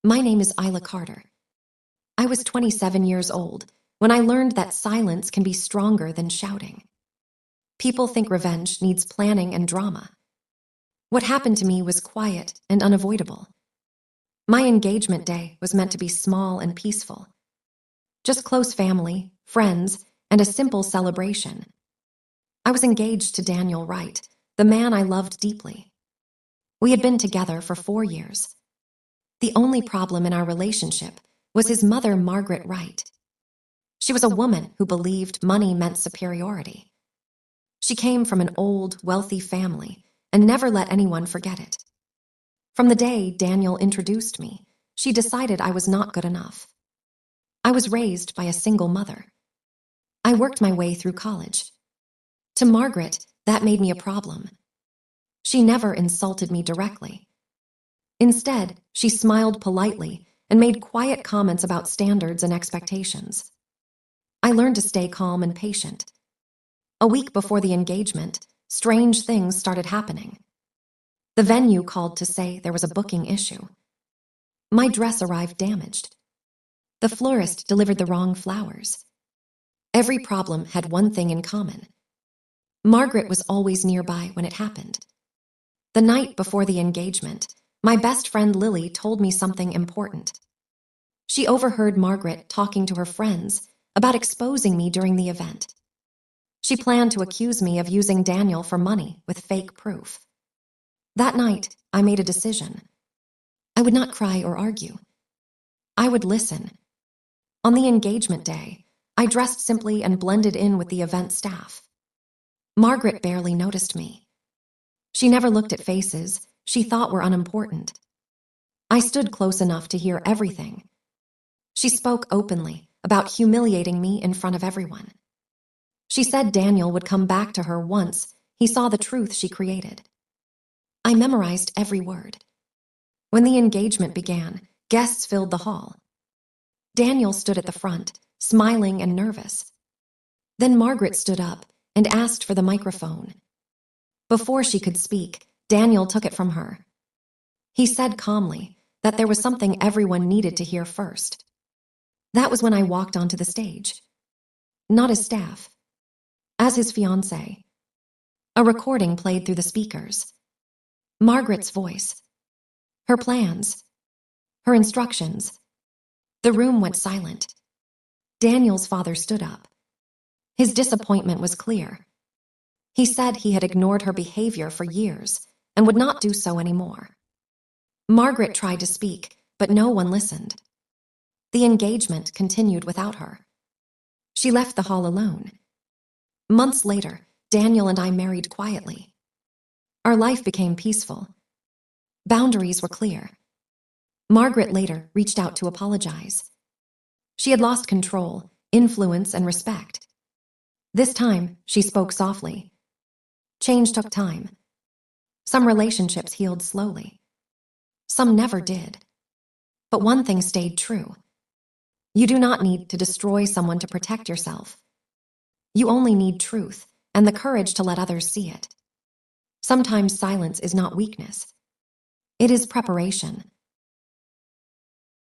My name is Isla Carter. I was 27 years old when I learned that silence can be stronger than shouting. People think revenge needs planning and drama. What happened to me was quiet and unavoidable. My engagement day was meant to be small and peaceful. Just close family, friends, and a simple celebration. I was engaged to Daniel Wright, the man I loved deeply. We had been together for 4 years. The only problem in our relationship was his mother, Margaret Wright. She was a woman who believed money meant superiority. She came from an old, wealthy family and never let anyone forget it. From the day Daniel introduced me, she decided I was not good enough. I was raised by a single mother. I worked my way through college. To Margaret, that made me a problem. She never insulted me directly. Instead, she smiled politely and made quiet comments about standards and expectations. I learned to stay calm and patient. A week before the engagement, strange things started happening. The venue called to say there was a booking issue. My dress arrived damaged. The florist delivered the wrong flowers. Every problem had one thing in common. Margaret was always nearby when it happened. The night before the engagement, my best friend Lily told me something important. She overheard Margaret talking to her friends about exposing me during the event. She planned to accuse me of using Daniel for money with fake proof. That night, I made a decision. I would not cry or argue. I would listen. On the engagement day, I dressed simply and blended in with the event staff. Margaret barely noticed me. She never looked at faces she thought were unimportant. I stood close enough to hear everything. She spoke openly about humiliating me in front of everyone. She said Daniel would come back to her once he saw the truth she created. I memorized every word. When the engagement began, guests filled the hall. Daniel stood at the front, smiling and nervous. Then Margaret stood up and asked for the microphone. Before she could speak, Daniel took it from her. He said calmly that there was something everyone needed to hear first. That was when I walked onto the stage. Not as staff, as his fiancée. A recording played through the speakers. Margaret's voice. Her plans. Her instructions. The room went silent. Daniel's father stood up. His disappointment was clear. He said he had ignored her behavior for years and would not do so anymore. Margaret tried to speak, but no one listened. The engagement continued without her. She left the hall alone. Months later, Daniel and I married quietly. Our life became peaceful. Boundaries were clear. Margaret later reached out to apologize. She had lost control, influence, and respect. This time, she spoke softly. Change took time. Some relationships healed slowly. Some never did. But one thing stayed true. You do not need to destroy someone to protect yourself. You only need truth and the courage to let others see it. Sometimes silence is not weakness. It is preparation.